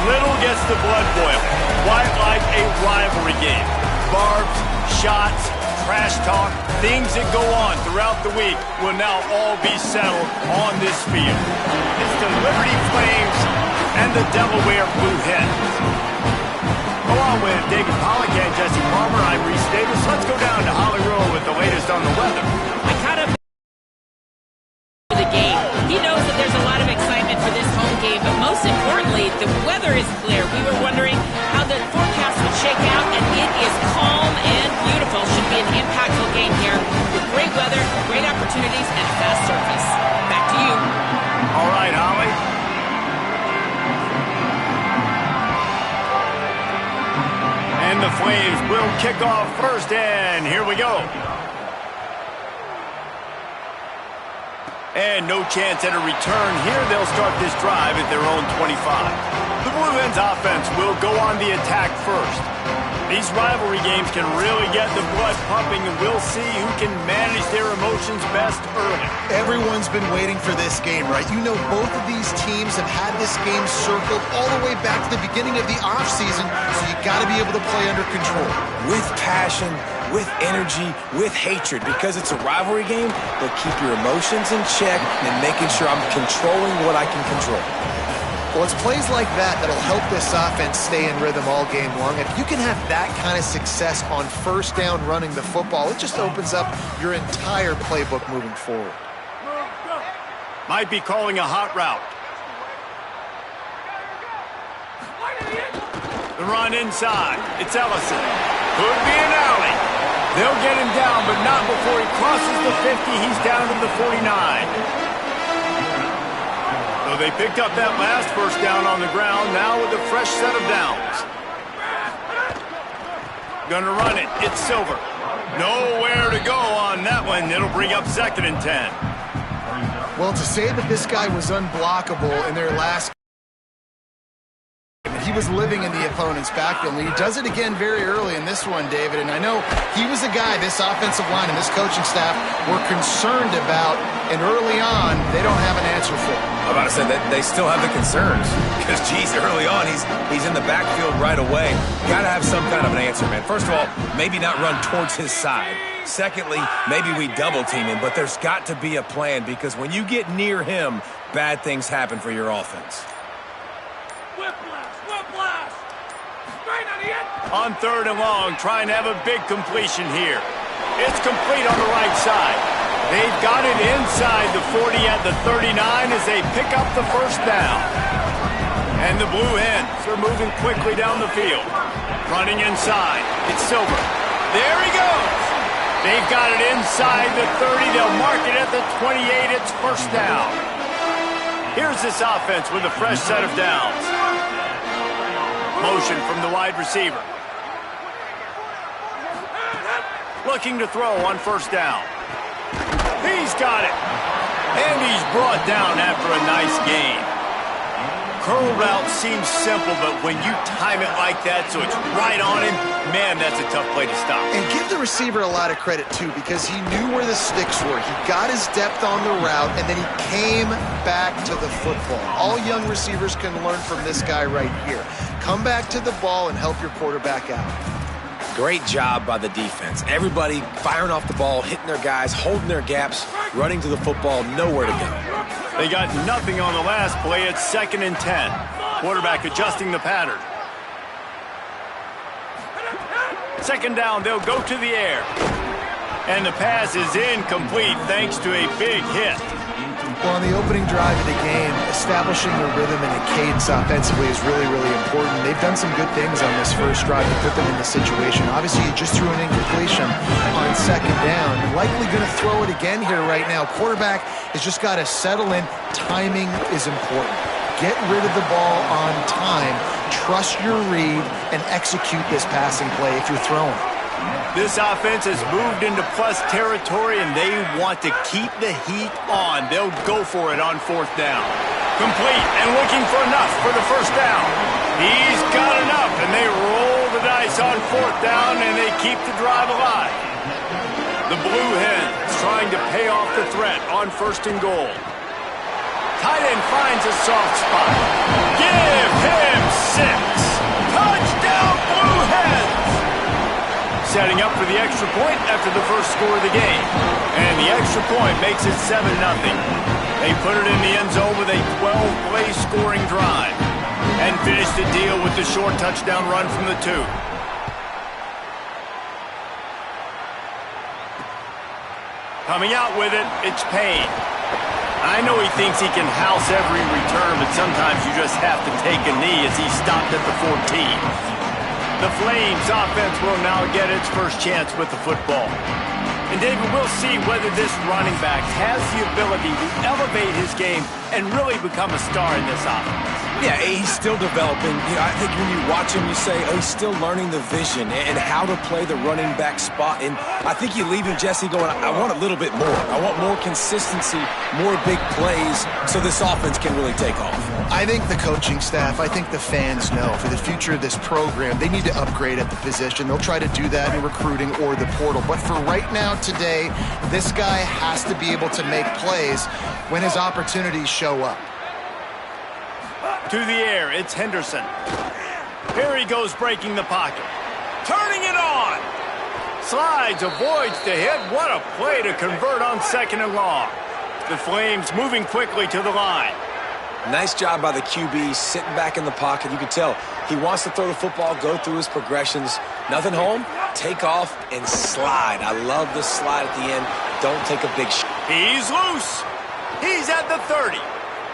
Little gets the blood boiling. Quite like a rivalry game. Barbs, shots, trash talk, things that go on throughout the week will now all be settled on this field. It's the Liberty Flames and the Delaware Blue Hens. Along with David Pollack and Jesse Palmer, I'm Reese Davis. Let's go down to Hollywood with the latest on the weather. I kind of the game. He knows that there's a lot of excitement for this home game, but most importantly, the weather is clear. We were wondering how the forecast would shake out, and it is calm and beautiful. Should be an impactful game here with great weather, great opportunities, and fast surface. Back to you. All right, Holly. And the Flames will kick off first, and here we go. And no chance at a return here. They'll start this drive at their own 25. The Blue Hens offense will go on the attack first. These rivalry games can really get the blood pumping, and we'll see who can manage their emotions best early. Everyone's been waiting for this game, right? You know, both of these teams have had this game circled all the way back to the beginning of the offseason, so you got to be able to play under control. With passion, with energy, with hatred. Because it's a rivalry game, they'll keep your emotions in check and making sure I'm controlling what I can control. Well, it's plays like that that'll help this offense stay in rhythm all game long. If you can have that kind of success on first down running the football, it just opens up your entire playbook moving forward. Might be calling a hot route. The run inside. It's Ellison. Could be an alley. They'll get him down, but not before he crosses the 50. He's down to the 49. So they picked up that last first down on the ground, now with a fresh set of downs. Gonna run it. It's Silver. Nowhere to go on that one. It'll bring up 2nd and 10. Well, to say that this guy was unblockable in their last he was living in the opponent's backfield, and he does it again very early in this one, David. And I know he was a guy this offensive line and this coaching staff were concerned about, and early on, they don't have an answer for him. I'm about to say that they still have the concerns because, geez, early on, he's in the backfield right away. Got to have some kind of an answer, man. First of all, maybe not run towards his side. Secondly, maybe we double team him, but there's got to be a plan because when you get near him, bad things happen for your offense. On 3rd and long, trying to have a big completion here. It's complete on the right side. They've got it inside the 40 at the 39 as they pick up the first down. And the Blue Hens are moving quickly down the field. Running inside. It's Silver. There he goes. They've got it inside the 30. They'll mark it at the 28. It's first down. Here's this offense with a fresh set of downs. Motion from the wide receiver. Looking to throw on first down. He's got it. And he's brought down after a nice gain. Curl route seems simple, but when you time it like that so it's right on him, man, that's a tough play to stop. And give the receiver a lot of credit, too, because he knew where the sticks were. He got his depth on the route, and then he came back to the football. All young receivers can learn from this guy right here. Come back to the ball and help your quarterback out. Great job by the defense. Everybody firing off the ball, hitting their guys, holding their gaps, running to the football, nowhere to go. They got nothing on the last play. It's 2nd and 10. Quarterback adjusting the pattern. 2nd down, they'll go to the air. And the pass is incomplete thanks to a big hit. Well, on the opening drive of the game, establishing a rhythm and a cadence offensively is really, really important. They've done some good things on this first drive to put them in the situation. Obviously, you just threw an incompletion on 2nd down. You're likely going to throw it again here right now. Quarterback has just got to settle in. Timing is important. Get rid of the ball on time. Trust your read and execute this passing play if you're throwing. This offense has moved into plus territory, and they want to keep the heat on. They'll go for it on 4th down. Complete and looking for enough for the first down. He's got enough, and they roll the dice on 4th down, and they keep the drive alive. The Blue Hens trying to pay off the threat on 1st and goal. Tight end finds a soft spot. Give him 6. setting up for the extra point after the first score of the game. And the extra point makes it 7-0. They put it in the end zone with a 12-play scoring drive and finish the deal with the short touchdown run from the 2. Coming out with it, it's Payne. I know he thinks he can house every return, but sometimes you just have to take a knee as he stopped at the 14. The Flames offense will now get its first chance with the football. And David, we'll see whether this running back has the ability to elevate his game and really become a star in this offense. Yeah, he's still developing. You know, I think when you watch him, you say, oh, he's still learning the vision and how to play the running back spot. And I think you leave him, Jesse, going, I want a little bit more. I want more consistency, more big plays so this offense can really take off. I think the coaching staff, I think the fans know for the future of this program, they need to upgrade at the position. They'll try to do that in recruiting or the portal. But for right now, today, this guy has to be able to make plays when his opportunities show up. To the air, it's Henderson. Here he goes breaking the pocket. Turning it on. Slides, avoids the hit. What a play to convert on 2nd and long. The Flames moving quickly to the line. Nice job by the QB, sitting back in the pocket. You can tell he wants to throw the football, go through his progressions. Nothing home, take off and slide. I love the slide at the end. Don't take a big shot. He's loose. He's at the 30.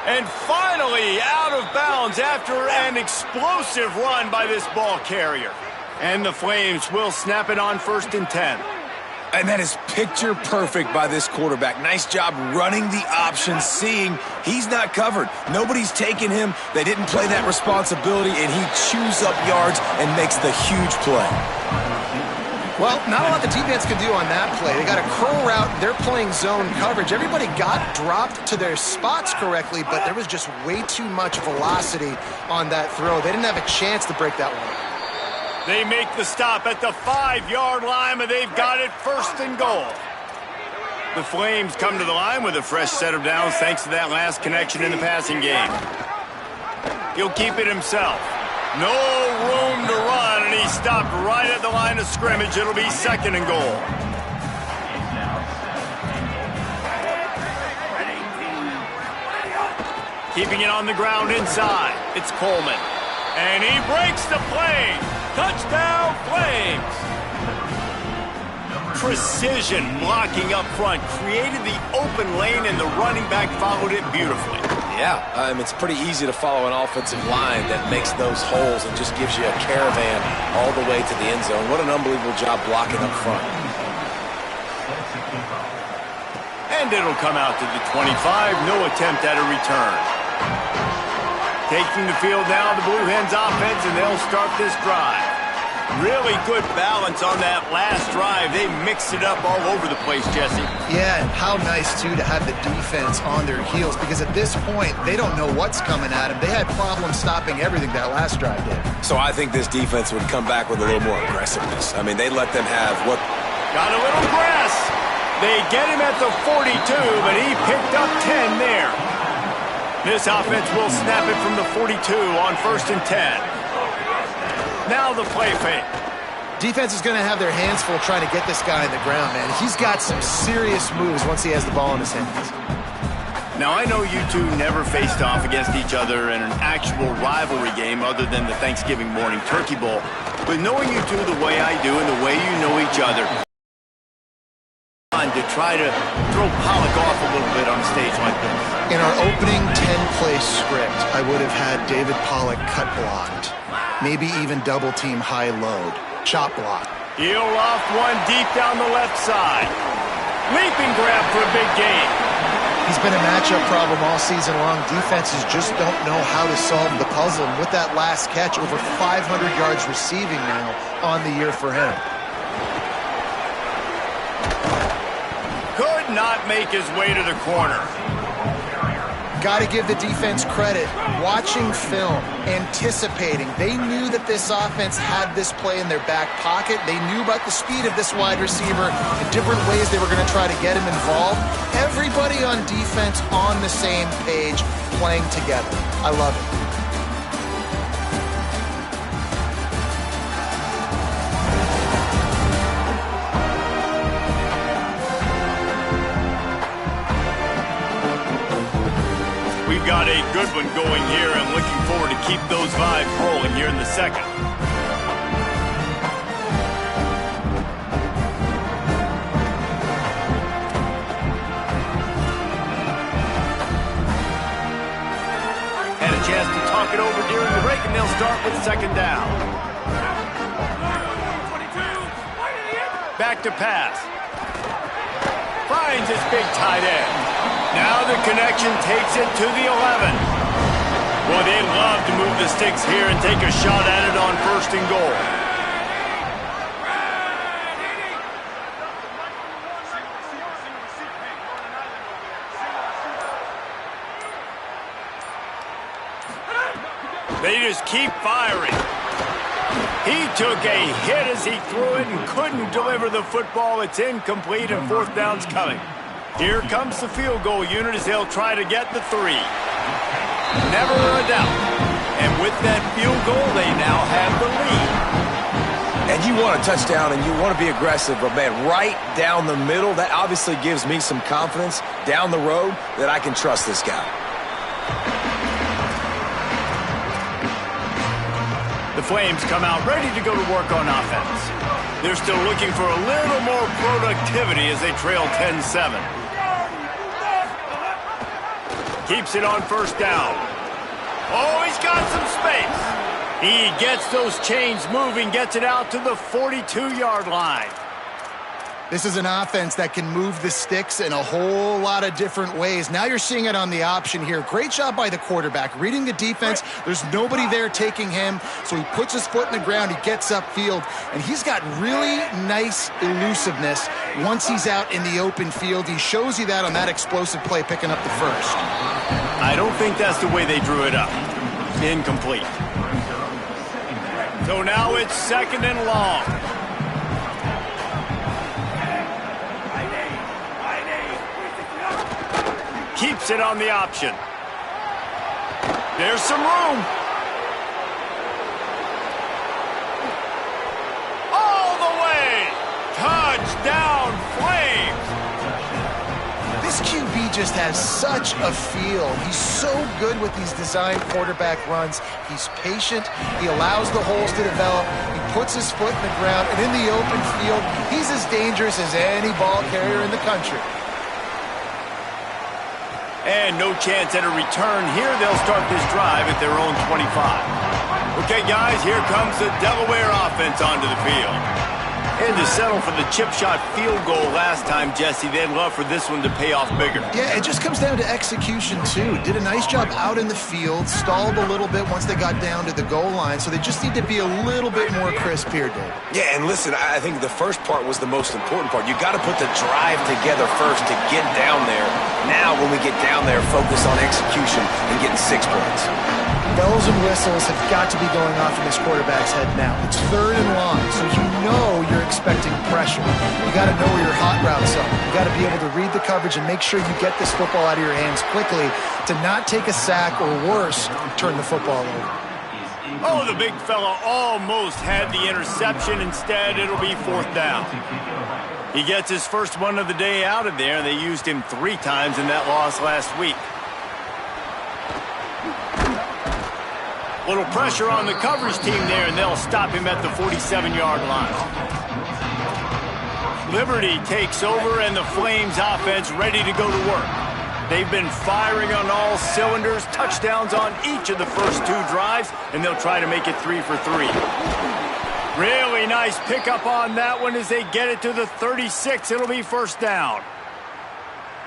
And finally out of bounds after an explosive run by this ball carrier. And the Flames will snap it on 1st and 10. And that is picture perfect by this quarterback. Nice job running the option, seeing he's not covered. Nobody's taking him. They didn't play that responsibility, and he chews up yards and makes the huge play. Well, not a lot the defense can do on that play. They got a curl route. They're playing zone coverage. Everybody got dropped to their spots correctly, but there was just way too much velocity on that throw. They didn't have a chance to break that one. They make the stop at the 5-yard line, and they've got it 1st and goal. The Flames come to the line with a fresh set of downs thanks to that last connection in the passing game. He'll keep it himself. No room to run, and he stopped right at the line of scrimmage. It'll be 2nd and goal. Keeping it on the ground inside. It's Coleman. And he breaks the play. Touchdown, Flames. Precision blocking up front created the open lane, and the running back followed it beautifully. Yeah, it's pretty easy to follow an offensive line that makes those holes and just gives you a caravan all the way to the end zone. What an unbelievable job blocking up front. And it'll come out to the 25. No attempt at a return. Taking the field now, the Blue Hens offense, and they'll start this drive. Really good balance on that last drive. They mixed it up all over the place, Jesse. Yeah, and how nice, too, to have the defense on their heels, because at this point, they don't know what's coming at them. They had problems stopping everything that last drive did. So I think this defense would come back with a little more aggressiveness. I mean, they let them have what... Got a little grass. They get him at the 42, but he picked up 10 there. This offense will snap it from the 42 on 1st and 10. Now the play fake. Defense is going to have their hands full trying to get this guy on the ground, man. He's got some serious moves once he has the ball in his hands. Now, I know you two never faced off against each other in an actual rivalry game other than the Thanksgiving morning Turkey Bowl. But knowing you two the way I do and the way you know each other, to try to throw Pollock off a little bit on a stage like this. In our opening 10-play script, I would have had David Pollock cut blocked. Maybe even double-team high load. Chop block. He'll loft one deep down the left side. Leaping grab for a big gain. He's been a matchup problem all season long. Defenses just don't know how to solve the puzzle. And with that last catch, over 500 yards receiving now on the year for him. Could not make his way to the corner. Got to give the defense credit. Watching film, anticipating. They knew that this offense had this play in their back pocket. They knew about the speed of this wide receiver, the different ways they were going to try to get him involved. Everybody on defense on the same page, playing together. I love it. they've got a good one going here and looking forward to keep those vibes rolling here in the second. Had a chance to talk it over during the break, and they'll start with second down. Back to pass. Finds his big tight end. Now the connection takes it to the 11. Boy, they love to move the sticks here and take a shot at it on first and goal. They just keep firing. He took a hit as he threw it and couldn't deliver the football. It's incomplete and fourth down's coming. Here comes the field goal unit as they'll try to get the 3. Never a doubt. And with that field goal, they now have the lead. And you want a touchdown and you want to be aggressive, but man, right down the middle, that obviously gives me some confidence down the road that I can trust this guy. The Flames come out ready to go to work on offense. They're still looking for a little more productivity as they trail 10-7. Keeps it on first down. Oh, he's got some space. He gets those chains moving, gets it out to the 42-yard line. This is an offense that can move the sticks in a whole lot of different ways. Now you're seeing it on the option here. Great job by the quarterback. Reading the defense, there's nobody there taking him, so he puts his foot in the ground, he gets upfield, and he's got really nice elusiveness once he's out in the open field. He shows you that on that explosive play, picking up the first. I don't think that's the way they drew it up. Incomplete. So now it's second and long. Keeps it on the option. There's some room. All the way. Touchdown, Flames. This QB just has such a feel. He's so good with these designed quarterback runs. He's patient. He allows the holes to develop. He puts his foot in the ground. And in the open field, he's as dangerous as any ball carrier in the country. And no chance at a return here. They'll start this drive at their own 25. Okay, guys, here comes the Delaware offense onto the field. And to settle for the chip shot field goal last time, Jesse, they'd love for this one to pay off bigger. Yeah, it just comes down to execution, too. Did a nice job out in the field, stalled a little bit once they got down to the goal line, so they just need to be a little bit more crisp here, Dave. Yeah, and listen, I think the first part was the most important part. You got to put the drive together first to get down there. Now, when we get down there, focus on execution and getting 6 points. Bells and whistles have got to be going off in this quarterback's head now. It's third and long, so you know you're expecting pressure. You got to know where your hot routes are. You got to be able to read the coverage and make sure you get this football out of your hands quickly to not take a sack or worse, turn the football over. Oh, the big fella almost had the interception. Instead, it'll be fourth down. He gets his first one of the day out of there. They used him 3 times in that loss last week. Little pressure on the coverage team there, and they'll stop him at the 47-yard line. Liberty takes over, and the Flames offense ready to go to work. They've been firing on all cylinders, touchdowns on each of the first 2 drives, and they'll try to make it 3 for 3. Really nice pickup on that one as they get it to the 36. It'll be first down.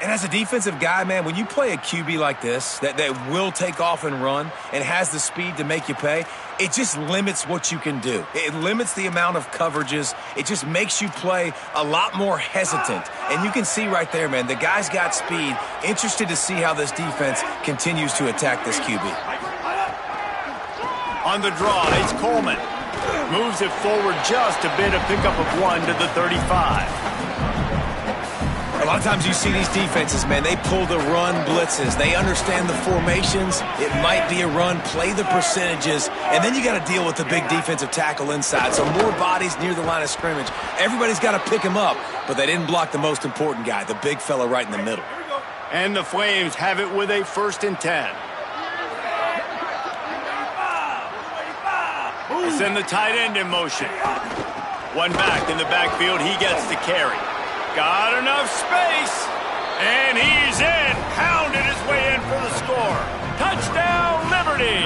And as a defensive guy, man, when you play a QB like this that will take off and run and has the speed to make you pay, it just limits what you can do. It limits the amount of coverages. It just makes you play a lot more hesitant. And you can see right there, man, the guy's got speed. Interested to see how this defense continues to attack this QB. On the draw, it's Coleman. Moves it forward just a bit, a pickup of 1 to the 35. A lot of times you see these defenses, man, they pull the run blitzes. They understand the formations. It might be a run, play the percentages, and then you got to deal with the big defensive tackle inside. So more bodies near the line of scrimmage. Everybody's got to pick him up, but they didn't block the most important guy, the big fella right in the middle. And the Flames have it with a 1st and 10. They send the tight end in motion. One back in the backfield. He gets the carry. Got enough space. And he's in. Pounded his way in for the score. Touchdown, Liberty.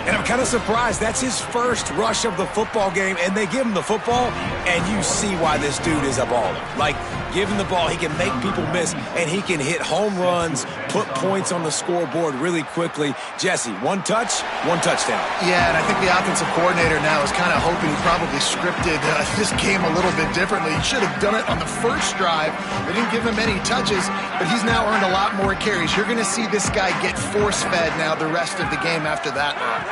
And I'm kind of surprised. That's his first rush of the football game, and they give him the football, and you see why this dude is a baller. Like, give him the ball, he can make people miss, and he can hit home runs, put points on the scoreboard really quickly. Jesse, one touch, one touchdown. Yeah, and I think the offensive coordinator now is kind of hoping he probably scripted this game a little bit differently. He should have done it on the first drive. They didn't give him any touches, but he's now earned a lot more carries. You're going to see this guy get force-fed now the rest of the game after that run.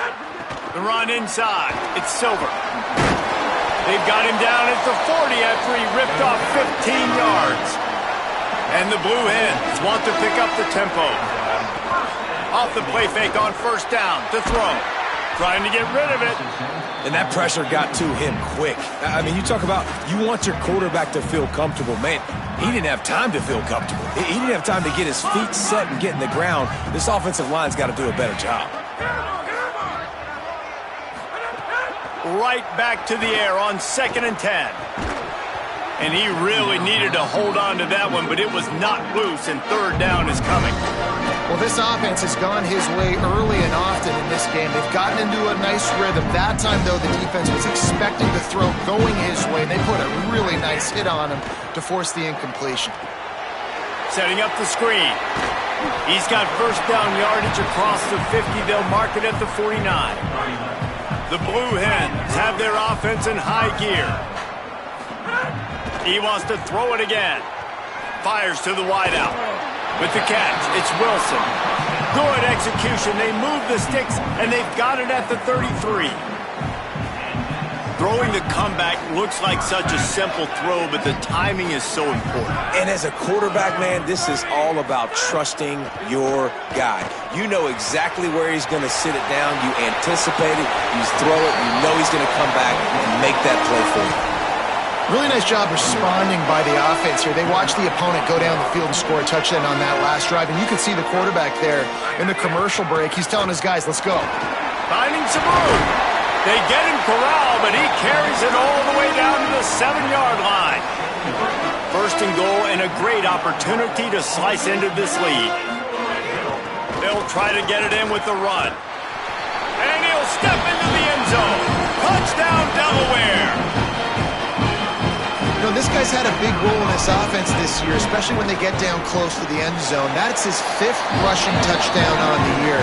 The run inside. It's Silver. They've got him down at the 40 after he ripped off 15 yards. And the Blue Hens want to pick up the tempo. Off the play fake on 1st down to throw. Trying to get rid of it. And that pressure got to him quick. I mean, you talk about you want your quarterback to feel comfortable. Man, he didn't have time to feel comfortable. He didn't have time to get his feet set and get in the ground. This offensive line's got to do a better job. Right back to the air on 2nd and 10. And he really needed to hold on to that one, but it was not loose, and 3rd down is coming. Well, this offense has gone his way early and often in this game. They've gotten into a nice rhythm. That time, though, the defense was expecting the throw going his way. They put a really nice hit on him to force the incompletion. Setting up the screen. He's got 1st down yardage across the 50. They'll mark it at the 49. The Blue Hens have their offense in high gear. He wants to throw it again. Fires to the wideout. With the catch, it's Wilson. Good execution. They move the sticks, and they've got it at the 33. Throwing the comeback looks like such a simple throw, but the timing is so important. And as a quarterback, man, this is all about trusting your guy. You know exactly where he's going to sit it down. You anticipate it. You throw it. You know he's going to come back and make that play for you. Really nice job responding by the offense here. They watched the opponent go down the field and score a touchdown on that last drive, and you can see the quarterback there in the commercial break. He's telling his guys, let's go. Finding some room. They get him corralled, but he carries it all the way down to the 7-yard line. 1st and goal, and a great opportunity to slice into this lead. They'll try to get it in with the run. And he'll step into the end zone. Touchdown, Delaware. You know, this guy's had a big role in this offense this year, especially when they get down close to the end zone. That's his 5th rushing touchdown on the year.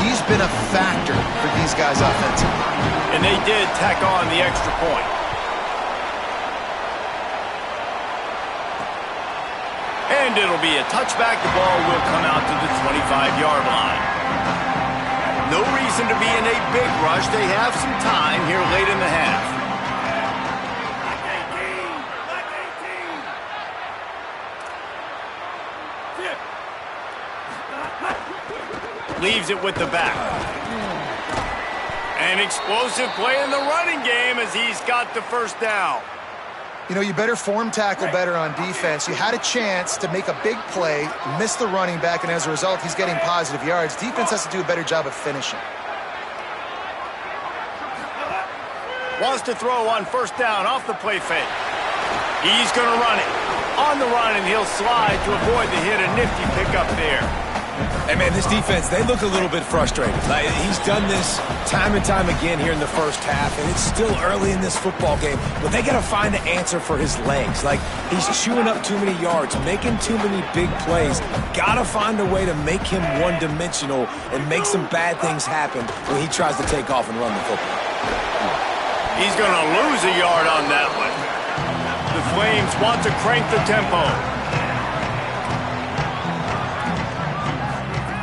He's been a factor for these guys offensively. And they did tack on the extra point. And it'll be a touchback. The ball will come out to the 25-yard line. No reason to be in a big rush. They have some time here late in the half. Leaves it with the back. An explosive play in the running game as he's got the 1st down. You know, you better form tackle better on defense. You had a chance to make a big play, miss the running back, and as a result, he's getting positive yards. Defense has to do a better job of finishing. Wants to throw on 1st down off the play fake. He's going to run it. On the run, and he'll slide to avoid the hit. A nifty pickup there. Hey, man, this defense, they look a little bit frustrated. Like, he's done this time and time again here in the first half, and it's still early in this football game, but they got to find an answer for his legs. Like, he's chewing up too many yards, making too many big plays. Got to find a way to make him one-dimensional and make some bad things happen when he tries to take off and run the football. He's going to lose a yard on that one. The Flames want to crank the tempo.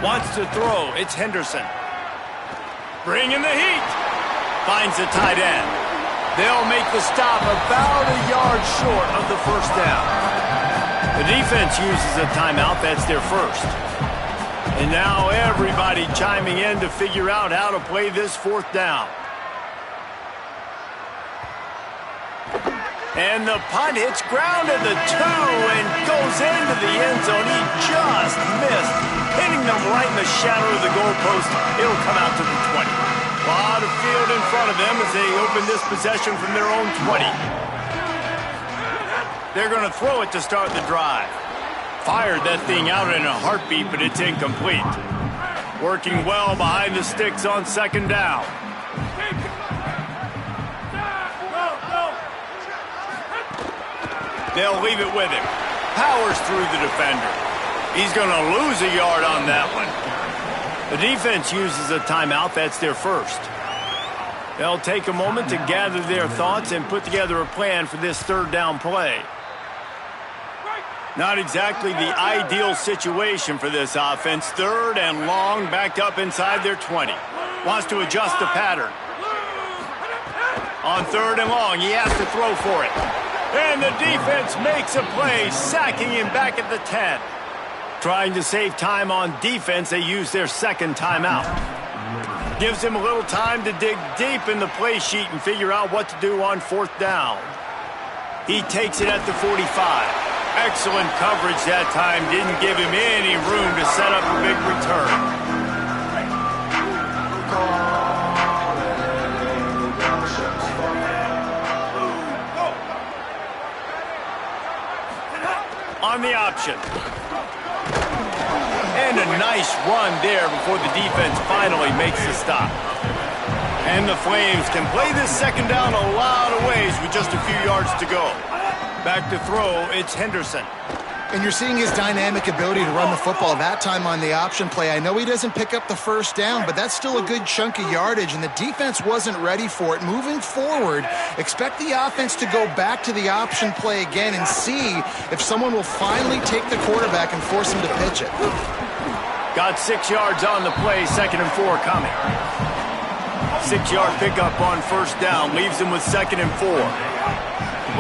Wants to throw. It's Henderson. Bringing the heat. Finds the tight end. They'll make the stop about a yard short of the 1st down. The defense uses a timeout. That's their 1st. And now everybody chiming in to figure out how to play this 4th down. And the punt hits ground at the 2 and goes into the end zone. He just missed, hitting them right in the shadow of the goalpost. It'll come out to the 20. A lot of field in front of them as they open this possession from their own 20. They're going to throw it to start the drive. Fired that thing out in a heartbeat, but it's incomplete. Working well behind the sticks on second down. They'll leave it with him. Powers through the defender. He's going to lose a yard on that one. The defense uses a timeout. That's their first. They'll take a moment to gather their thoughts and put together a plan for this third down play. Not exactly the ideal situation for this offense. Third and long, backed up inside their 20. Wants to adjust the pattern. On third and long, he has to throw for it. And the defense makes a play, sacking him back at the 10. Trying to save time on defense, they use their second timeout. Gives him a little time to dig deep in the play sheet and figure out what to do on fourth down. He takes it at the 45. Excellent coverage that time. Didn't give him any room to set up a big return. On the option. And a nice run there before the defense finally makes the stop. And the Flames can play this second down a lot of ways with just a few yards to go. Back to throw, it's Henderson. And you're seeing his dynamic ability to run the football that time on the option play. I know he doesn't pick up the first down, but that's still a good chunk of yardage, and the defense wasn't ready for it. Moving forward, expect the offense to go back to the option play again and see if someone will finally take the quarterback and force him to pitch it. Got 6 yards on the play, 2nd and 4 coming. 6-yard pickup on first down, leaves him with 2nd and 4.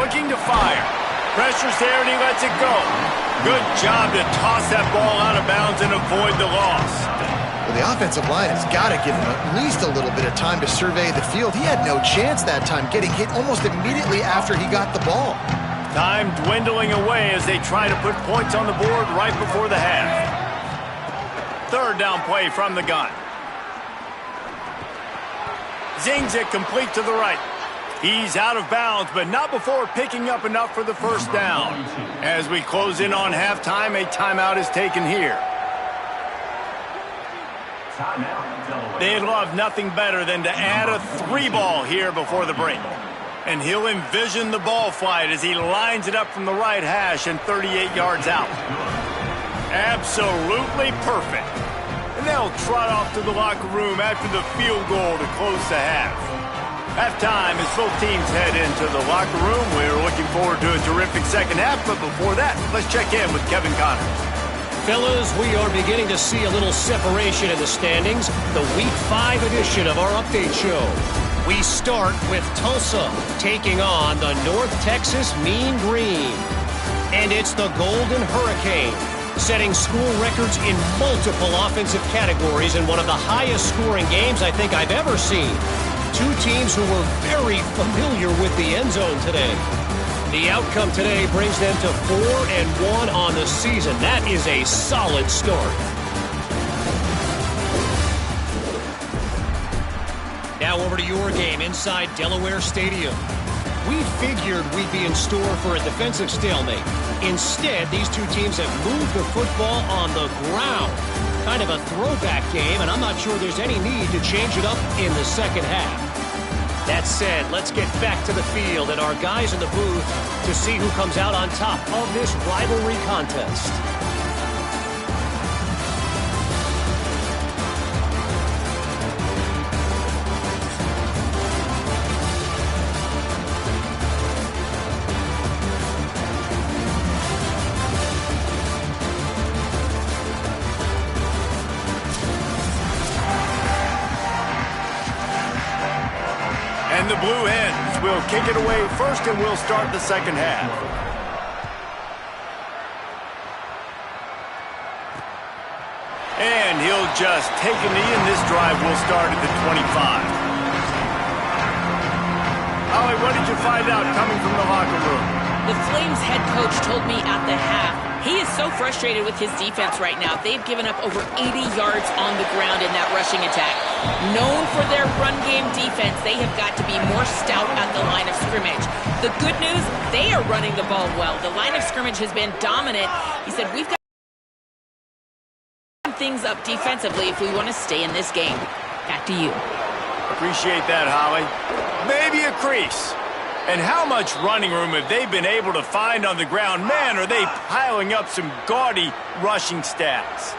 Looking to fire. Pressure's there and he lets it go. Good job to toss that ball out of bounds and avoid the loss. Well, the offensive line has got to give him at least a little bit of time to survey the field. He had no chance that time, getting hit almost immediately after he got the ball. Time dwindling away as they try to put points on the board right before the half. Third down play from the gun. Zings it complete to the right. He's out of bounds, but not before picking up enough for the first down. As we close in on halftime, a timeout is taken here. They'd love nothing better than to add a 3-ball here before the break. And he'll envision the ball flight as he lines it up from the right hash and 38 yards out. Absolutely perfect. And they'll trot off to the locker room after the field goal to close the half. Halftime as both teams head into the locker room. We're looking forward to a terrific second half, but before that, let's check in with Kevin Connors. Fellas, we are beginning to see a little separation in the standings. The Week 5 edition of our update show. We start with Tulsa taking on the North Texas Mean Green. And it's the Golden Hurricane, setting school records in multiple offensive categories in one of the highest scoring games I think I've ever seen. Two teams who were very familiar with the end zone today. The outcome today brings them to 4-1 on the season. That is a solid start. Now over to your game inside Delaware Stadium. We figured we'd be in store for a defensive stalemate. Instead, these two teams have moved the football on the ground. Kind of a throwback game, and I'm not sure there's any need to change it up in the second half. That said, let's get back to the field and our guys in the booth to see who comes out on top of this rivalry contest. The Blue Hens will kick it away first, and we'll start the second half. And he'll just take a knee, and this drive will start at the 25. Oh, Holly, what did you find out coming from the locker room? The Flames head coach told me at the half he is so frustrated with his defense right now. They've given up over 80 yards on the ground in that rushing attack. Known for their run game defense, they have got to be more stout at the line of scrimmage. The good news, they are running the ball well. The line of scrimmage has been dominant. He said, we've got things up defensively if we want to stay in this game. Back to you. Appreciate that, Holly. Maybe a crease. And how much running room have they been able to find on the ground? Man, are they piling up some gaudy rushing stats.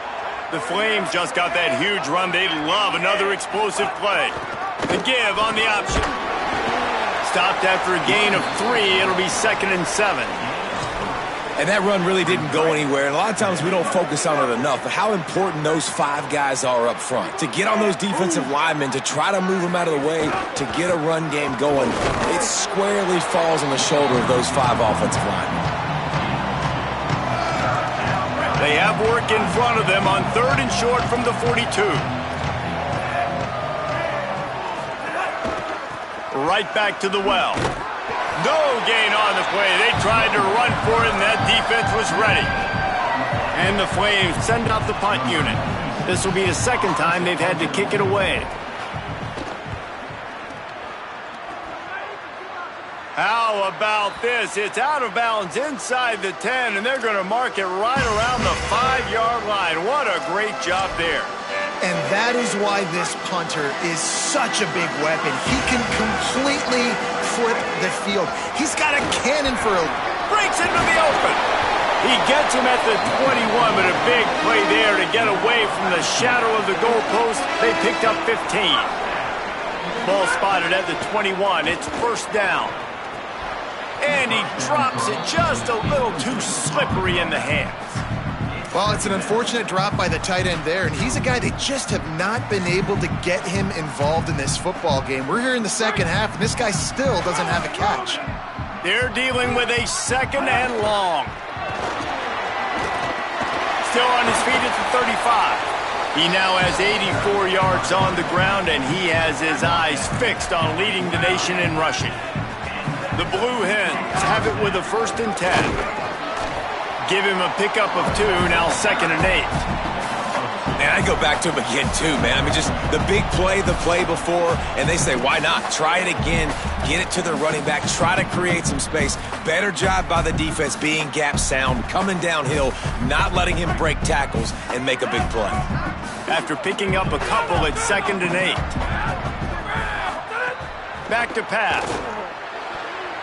The Flames just got that huge run. They love another explosive play. The give on the option. Stopped after a gain of 3. It'll be 2nd and 7. And that run really didn't go anywhere. And a lot of times we don't focus on it enough, but how important those 5 guys are up front. To get on those defensive linemen, to try to move them out of the way, to get a run game going, it squarely falls on the shoulder of those 5 offensive linemen. They have work in front of them on 3rd and short from the 42. Right back to the well. No gain on the play. They tried to run for it, and that defense was ready. And the Flames send out the punt unit. This will be the 2nd time they've had to kick it away. How about this? It's out of bounds inside the 10, and they're going to mark it right around the 5-yard line. What a great job there. And that is why this punter is such a big weapon. He can completely flip the field. He's got a cannon for a... Breaks into the open. He gets him at the 21, but a big play there to get away from the shadow of the goalpost. They picked up 15. Ball spotted at the 21. It's 1st down. And he drops it just a little too slippery in the hands. Well, it's an unfortunate drop by the tight end there, and he's a guy they just have not been able to get him involved in this football game. We're here in the 2nd half, and this guy still doesn't have a catch. They're dealing with a 2nd and long. Still on his feet at the 35. He now has 84 yards on the ground, and he has his eyes fixed on leading the nation in rushing. The Blue Hens have it with a 1st and 10. Give him a pickup of 2, now 2nd and 8. Man, I go back to him again, too, man. I mean, just the big play, the play before, and they say, why not? Try it again, get it to the running back, try to create some space. Better job by the defense being gap sound, coming downhill, not letting him break tackles and make a big play. After picking up a couple at 2nd and 8. Back to pass.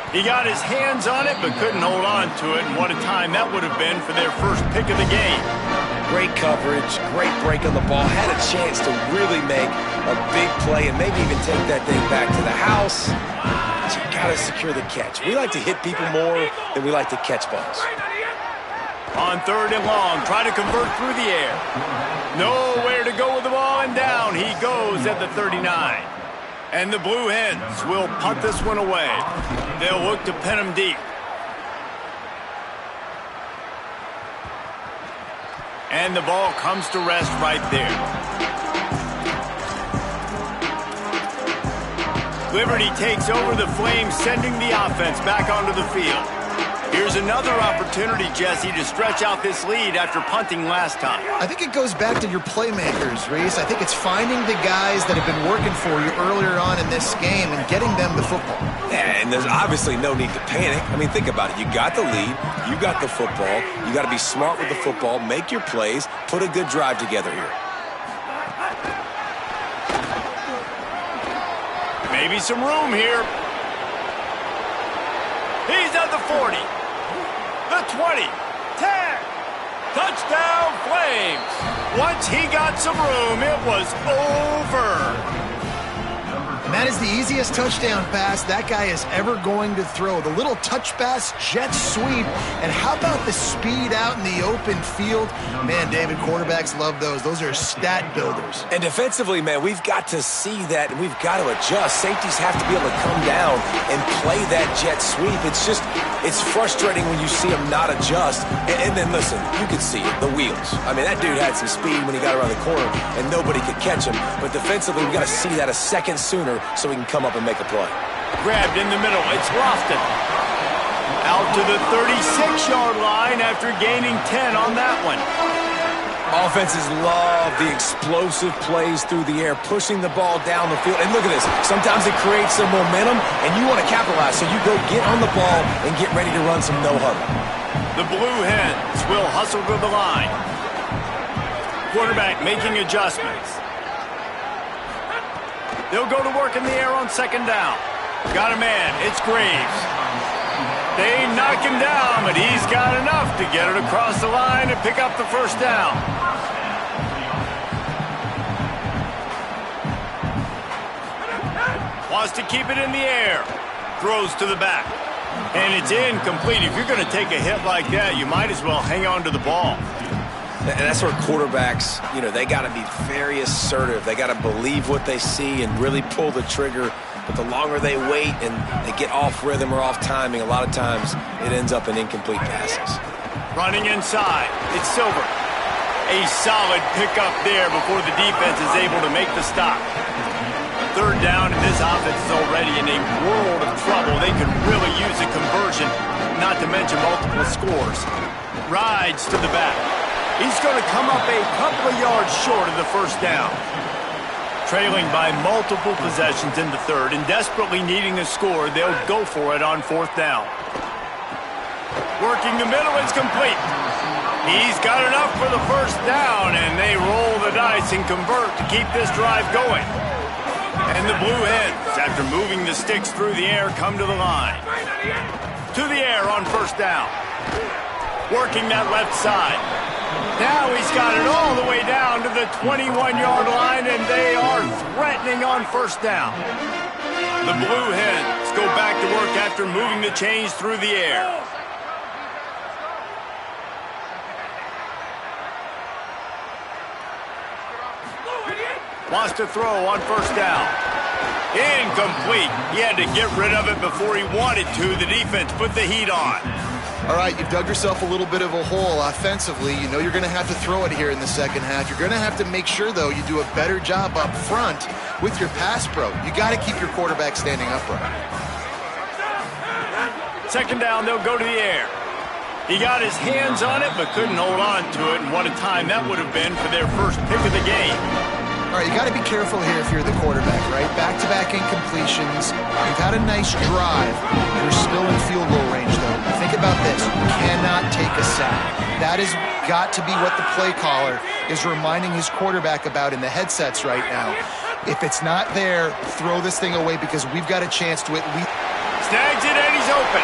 He got his hands on it, but couldn't hold on to it, and what a time that would have been for their first pick of the game. Great coverage, great break on the ball, had a chance to really make a big play and maybe even take that thing back to the house. But you got to secure the catch. We like to hit people more than we like to catch balls. On 3rd and long, try to convert through the air. Nowhere to go with the ball, and down he goes at the 39. And the Blue Hens will punt this one away. They'll look to pin him deep. And the ball comes to rest right there. Liberty takes over the Flames, sending the offense back onto the field. Here's another opportunity, Jesse, to stretch out this lead after punting last time. I think it goes back to your playmakers, Reese. I think it's finding the guys that have been working for you earlier on in this game and getting them the football. Yeah, and there's obviously no need to panic. I mean, think about it. You got the lead. You got the football. You got to be smart with the football, make your plays, put a good drive together here. Maybe some room here. He's at the 40. The 20, 10, touchdown Flames. Once he got some room, it was over. And that is the easiest touchdown pass that guy is ever going to throw. The little touch pass, jet sweep, and how about the speed out in the open field? Man, David, quarterbacks love those. Those are stat builders. And defensively, man, we've got to see that, and we've got to adjust. Safeties have to be able to come down and play that jet sweep. It's frustrating when you see him not adjust. And then, listen, you could see it, the wheels. I mean, that dude had some speed when he got around the corner, and nobody could catch him. But defensively, we've got to see that a second sooner so he can come up and make a play. Grabbed in the middle. It's Lofton. Out to the 36-yard line after gaining 10 on that one. Offenses love the explosive plays through the air, pushing the ball down the field. And look at this. Sometimes it creates some momentum, and you want to capitalize. So you go get on the ball and get ready to run some no-huddle. The Blue Hens will hustle to the line. Quarterback making adjustments. They'll go to work in the air on second down. Got a man. It's Graves. They knock him down, but he's got enough to get it across the line and pick up the first down. Wants to keep it in the air. Throws to the back. And it's incomplete. If you're going to take a hit like that, you might as well hang on to the ball. And that's where quarterbacks, they got to be very assertive. They got to believe what they see and really pull the trigger. But the longer they wait and they get off rhythm or off timing, a lot of times it ends up in incomplete passes. Running inside. It's Silver. A solid pickup there before the defense is able to make the stop. Third down, and this offense is already in a world of trouble. They could really use a conversion, not to mention multiple scores. Rides to the back. He's going to come up a couple of yards short of the first down. Trailing by multiple possessions in the third and desperately needing a score, they'll go for it on fourth down. Working the middle, it's complete. He's got enough for the first down, and they roll the dice and convert to keep this drive going. And the Blue Hens, after moving the sticks through the air, come to the line. To the air on first down. Working that left side. Now he's got it all the way down to the 21-yard line, and they are threatening on first down. The Blue Hens go back to work after moving the chains through the air. Wants to throw on first down. Incomplete. He had to get rid of it before he wanted to. The defense put the heat on. All right, you've dug yourself a little bit of a hole offensively. You know you're going to have to throw it here in the second half. You're going to have to make sure, though, you do a better job up front with your pass pro. You got to keep your quarterback standing upright. Second down, they'll go to the air. He got his hands on it, but couldn't hold on to it, and what a time that would have been for their first pick of the game. All right, you got to be careful here if you're the quarterback, right? Back-to-back incompletions. You've had a nice drive. You're still in field goal range, though. Think about this. You cannot take a sack. That has got to be what the play caller is reminding his quarterback about in the headsets right now. If it's not there, throw this thing away because we've got a chance to at least... Snags it, and he's open.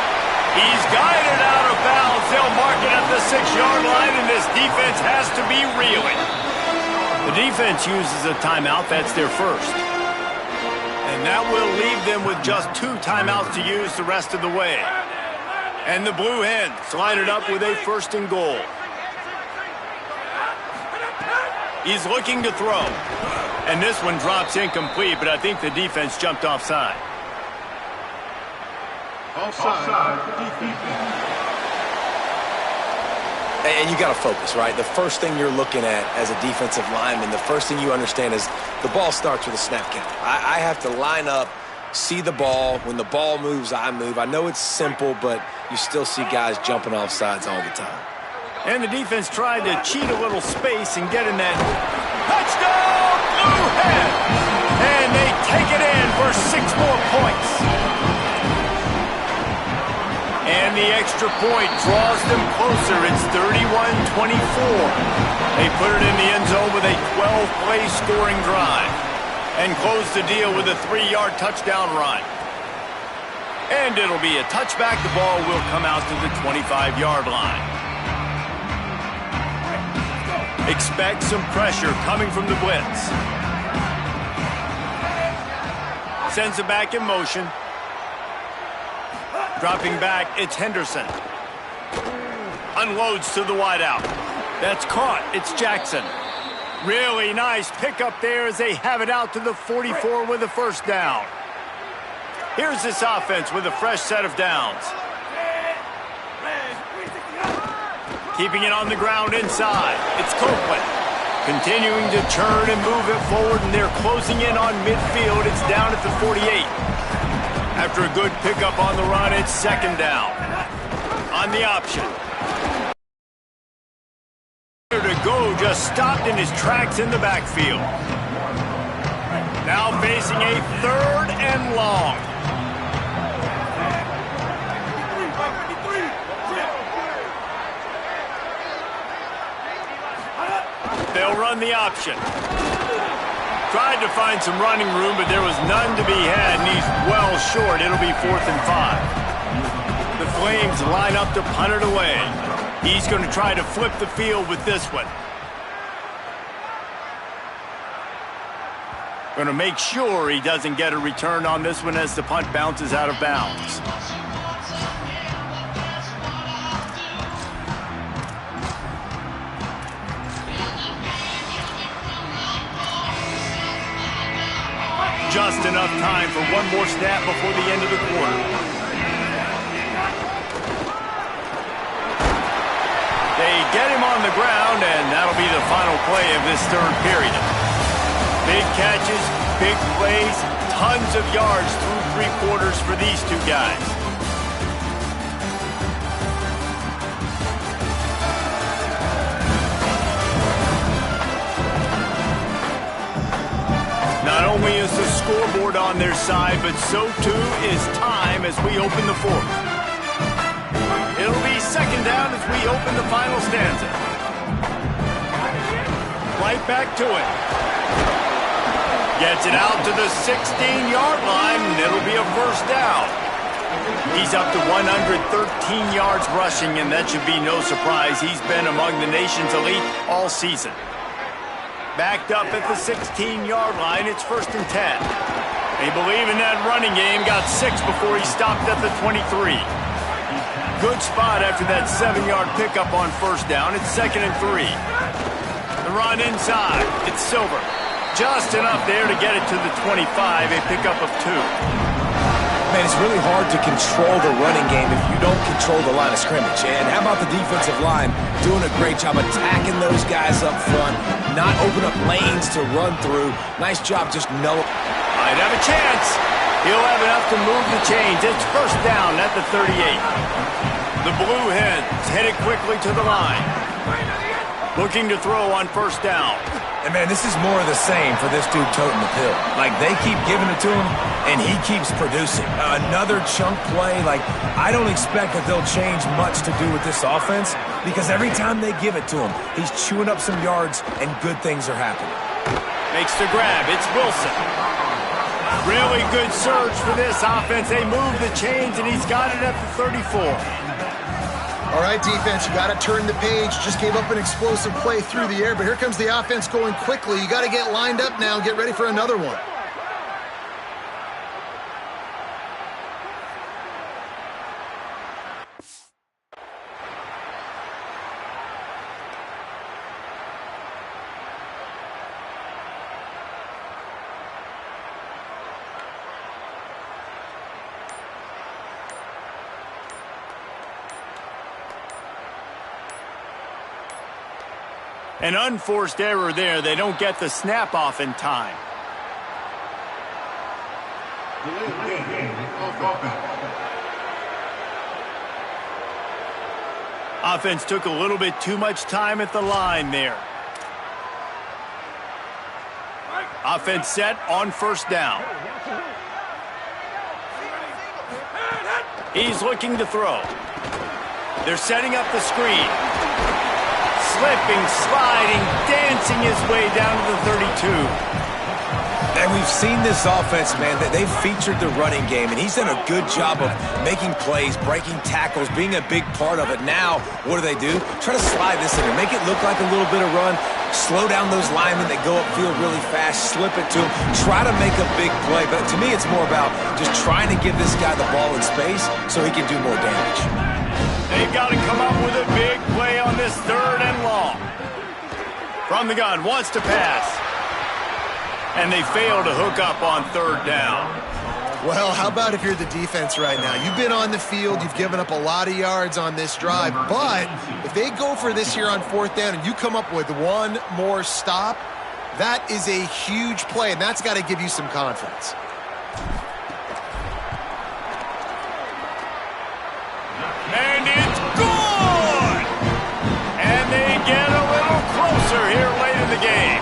He's guided out of bounds. They'll mark it at the 6-yard line, and this defense has to be reeling. The defense uses a timeout. That's their first. And that will leave them with just 2 timeouts to use the rest of the way. And the Blue Hens line it up with a first and goal. He's looking to throw. And this one drops incomplete, but I think the defense jumped offside. Offside. Defense. And you got to focus, right? The first thing you're looking at as a defensive lineman, the first thing you understand is the ball starts with a snap count. I have to line up, see the ball. When the ball moves, I move. I know it's simple, but you still see guys jumping off sides all the time. And the defense tried to cheat a little space and get in that touchdown, Blue Hens! And they take it in for 6 more points. And the extra point draws them closer. It's 31-24. They put it in the end zone with a 12-play scoring drive and close the deal with a 3-yard touchdown run. And it'll be a touchback. The ball will come out to the 25-yard line. Expect some pressure coming from the blitz. Sends it back in motion. Dropping back, it's Henderson. Unloads to the wideout. That's caught. It's Jackson. Really nice pickup there as they have it out to the 44 with a first down. Here's this offense with a fresh set of downs. Keeping it on the ground inside. It's Copeland. Continuing to turn and move it forward, and they're closing in on midfield. It's down at the 48. After a good pickup on the run, it's second down. On the option. To go just stopped in his tracks in the backfield. Now facing a third and long. They'll run the option. Tried to find some running room, but there was none to be had, and he's well short. It'll be 4th and 5. The Flames line up to punt it away. He's going to try to flip the field with this one. Going to make sure he doesn't get a return on this one as the punt bounces out of bounds. Just enough time for one more snap before the end of the quarter. They get him on the ground, and that'll be the final play of this third period. Big catches, big plays, tons of yards through 3 quarters for these two guys. Not only is the scoreboard on their side, but so too is time as we open the 4th. It'll be second down as we open the final stanza. Right back to it. Gets it out to the 16-yard line, and it'll be a first down. He's up to 113 yards rushing, and that should be no surprise. He's been among the nation's elite all season. Backed up at the 16-yard line, it's 1st and 10. They believe in that running game, got 6 before he stopped at the 23. Good spot after that 7-yard pickup on first down. It's 2nd and 3. The run inside. It's Silver. Just enough there to get it to the 25, a pickup of 2. Man, it's really hard to control the running game if you don't control the line of scrimmage. And how about the defensive line doing a great job attacking those guys up front, not open up lanes to run through. Nice job just Might have a chance. He'll have enough to move the chains. It's first down at the 38. The Blue Hens headed quickly to the line. Looking to throw on first down. And, man, this is more of the same for this dude toting the pill. Like, they keep giving it to him, and he keeps producing. Another chunk play. Like, I don't expect that they'll change much to do with this offense because every time they give it to him, he's chewing up some yards, and good things are happening. Makes the grab. It's Wilson. Really good surge for this offense. They move the chains, and he's got it at the 34. All right, defense, you got to turn the page. Just gave up an explosive play through the air, but here comes the offense going quickly. You got to get lined up now and get ready for another one. An unforced error there. They don't get the snap off in time. Offense took a little bit too much time at the line there. Offense set on first down. He's looking to throw. They're setting up the screen. Slipping, sliding, dancing his way down to the 32. And we've seen this offense, man, that they've featured the running game, and he's done a good job of making plays, breaking tackles, being a big part of it. Now, what do? Try to slide this in and make it look like a little bit of run, slow down those linemen that go upfield really fast, slip it to him, try to make a big play. But to me, it's more about just trying to give this guy the ball in space so he can do more damage. They've got to come up with a big play on this third and long. From the gun, wants to pass. And they fail to hook up on third down. Well, how about if you're the defense right now? You've been on the field, you've given up a lot of yards on this drive, but if they go for this here on fourth down and you come up with one more stop, that is a huge play, and that's got to give you some confidence. And it's good! And they get a little closer here late in the game.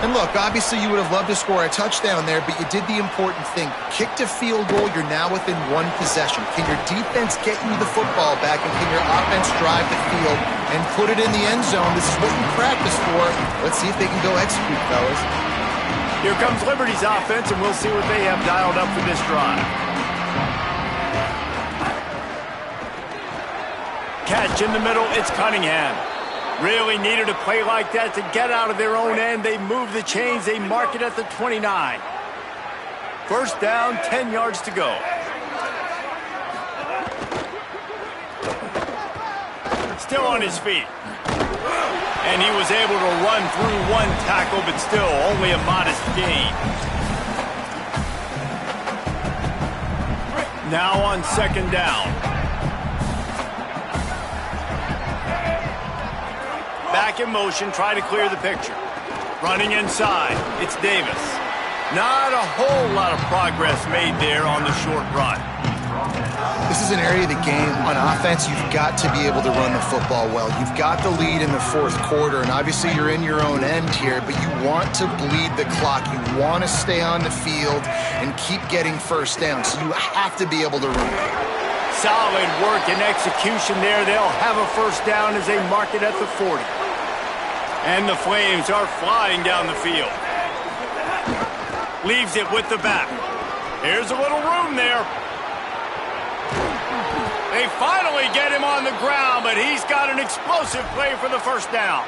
And look, obviously you would have loved to score a touchdown there, but you did the important thing. Kicked a field goal, you're now within one possession. Can your defense get you the football back, and can your offense drive the field and put it in the end zone? This is what you practice for. Let's see if they can go execute, fellas. Here comes Liberty's offense, and we'll see what they have dialed up for this drive. Catch in the middle, it's Cunningham. Really needed a play like that to get out of their own end. They move the chains. They mark it at the 29. First down, 10 yards to go. Still on his feet. And he was able to run through one tackle, but still only a modest gain. Now on second down. Back in motion, try to clear the picture. Running inside, it's Davis. Not a whole lot of progress made there on the short run. This is an area of the game. On offense, you've got to be able to run the football well. You've got the lead in the fourth quarter, and obviously you're in your own end here, but you want to bleed the clock. You want to stay on the field and keep getting first down, so you have to be able to run. Solid work and execution there. They'll have a first down as they mark it at the 40. And the Flames are flying down the field. Leaves it with the back. Here's a little room there. They finally get him on the ground, but he's got an explosive play for the first down.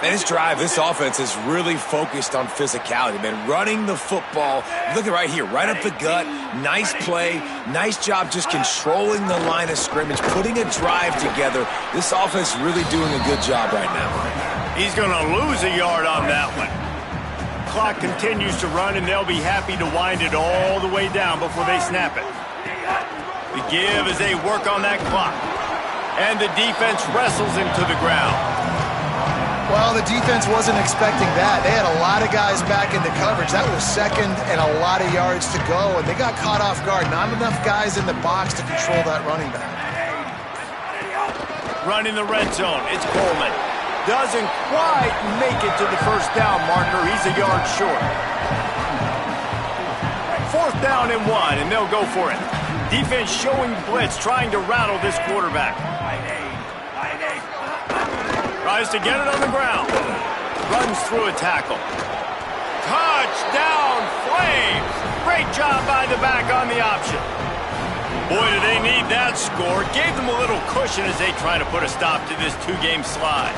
Man, this drive, this offense is really focused on physicality, man. Running the football. Look at right here, right up the gut. Nice play. Nice job just controlling the line of scrimmage, putting a drive together. This offense really doing a good job right now. He's going to lose a yard on that one. Clock continues to run, and they'll be happy to wind it all the way down before they snap it. The give as they work on that clock. And the defense wrestles him to the ground. Well, the defense wasn't expecting that. They had a lot of guys back into coverage. That was second and a lot of yards to go, and they got caught off guard. Not enough guys in the box to control that running back. Run in the red zone. It's Coleman. Doesn't quite make it to the first down marker. He's a yard short. Fourth down and 1, and they'll go for it. Defense showing blitz, trying to rattle this quarterback. Tries to get it on the ground. Runs through a tackle. Touchdown, Flames! Great job by the back on the option. Boy, do they need that score. Gave them a little cushion as they try to put a stop to this two-game slide.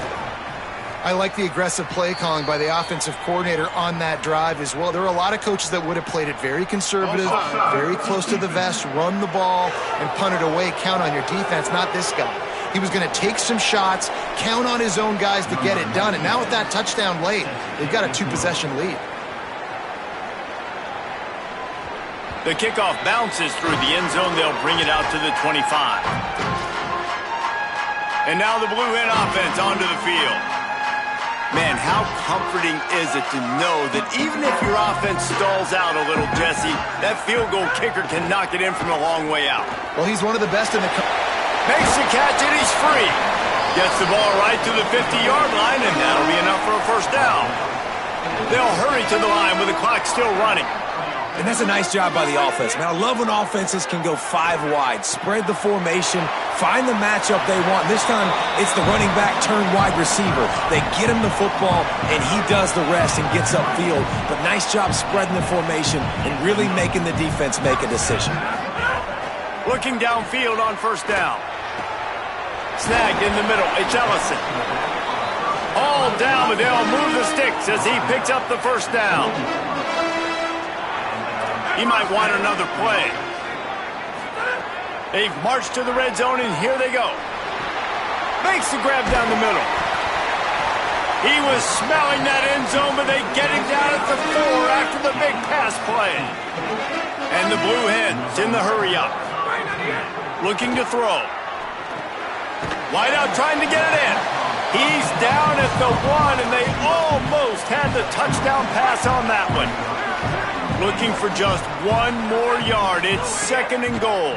I like the aggressive play calling by the offensive coordinator on that drive as well. There are a lot of coaches that would have played it very conservative, very close to the vest, run the ball, and punt it away. Count on your defense, not this guy. He was going to take some shots, count on his own guys to get it done. And now with that touchdown late, they've got a two-possession lead. The kickoff bounces through the end zone. They'll bring it out to the 25. And now the Blue Hen offense onto the field. Man, how comforting is it to know that even if your offense stalls out a little, Jesse, that field goal kicker can knock it in from a long way out. Well, he's one of the best in the country. Makes the catch and he's free. Gets the ball right to the 50-yard line, and that'll be enough for a first down. They'll hurry to the line with the clock still running. And that's a nice job by the offense. Man, I love when offenses can go 5 wide, spread the formation, find the matchup they want. This time, it's the running back turned wide receiver. They get him the football, and he does the rest and gets upfield. But nice job spreading the formation and really making the defense make a decision. Looking downfield on first down. Snagged in the middle. It's Ellison. All down, but they'll move the sticks as he picks up the first down. He might want another play. They've marched to the red zone, and here they go. Makes the grab down the middle. He was smelling that end zone, but they get him down at the 4 after the big pass play. And the Blue Hens in the hurry-up. Looking to throw. Wideout trying to get it in. He's down at the 1, and they almost had the touchdown pass on that one. Looking for just 1 more yard. It's second and goal.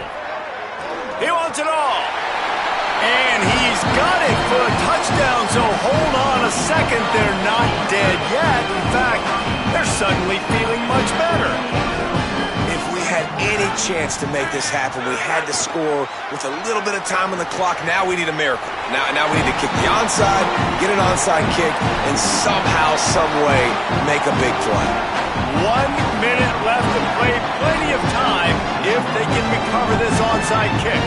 He wants it all. And he's got it for a touchdown, so hold on a second. They're not dead yet. In fact, they're suddenly feeling much better. If we had any chance to make this happen, we had to score with a little bit of time on the clock. Now we need a miracle. Now we need to kick the onside, get an onside kick, and somehow, some way, make a big play. 1 minute left to play. Plenty of time if they can recover this onside kick.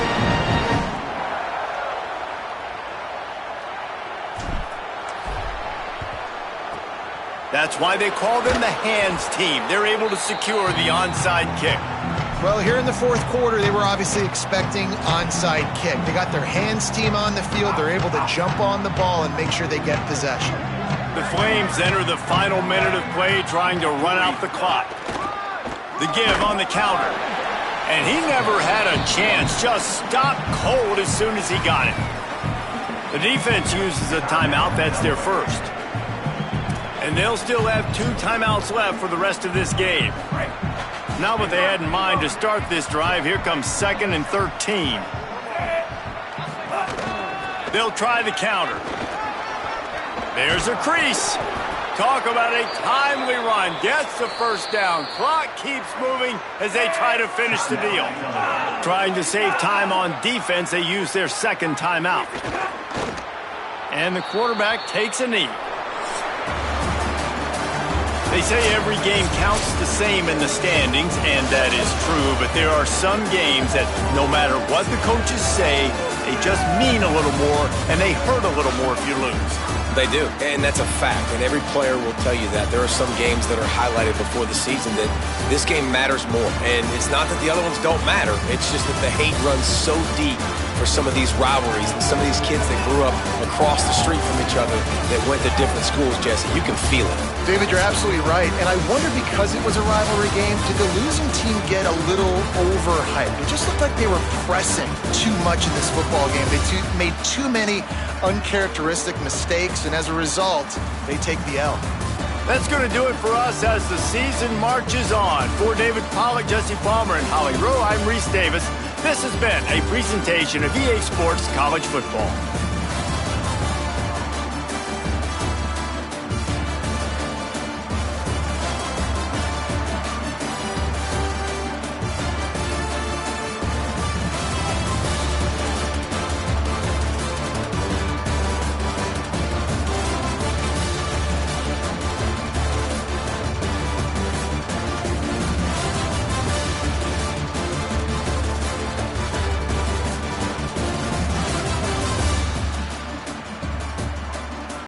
That's why they call them the Hens team. They're able to secure the onside kick. Well, here in the fourth quarter, they were obviously expecting onside kick. They got their Hands team on the field. They're able to jump on the ball and make sure they get possession. The Flames enter the final minute of play trying to run out the clock. The give on the counter. And he never had a chance. Just stopped cold as soon as he got it. The defense uses a timeout. That's their first. And they'll still have 2 timeouts left for the rest of this game. Not what they had in mind to start this drive. Here comes 2nd and 13. They'll try the counter. There's a crease. Talk about a timely run. Gets the first down. Clock keeps moving as they try to finish the deal. Trying to save time on defense, they use their 2nd timeout. And the quarterback takes a knee. They say every game counts the same in the standings, and that is true, but there are some games that no matter what the coaches say, they just mean a little more, and they hurt a little more if you lose. They do, and that's a fact, and every player will tell you that. There are some games that are highlighted before the season that this game matters more, and it's not that the other ones don't matter. It's just that the hate runs so deep for some of these rivalries and some of these kids that grew up across the street from each other that went to different schools, Jesse. You can feel it. David, you're absolutely right, and I wonder because it was a rivalry game, did the losing team get a little overhyped? It just looked like they were pressing too much in this football game. They made too many uncharacteristic mistakes, and as a result, they take the L. That's going to do it for us as the season marches on. For David Pollack, Jesse Palmer, and Holly Rowe, I'm Reese Davis. This has been a presentation of EA Sports College Football.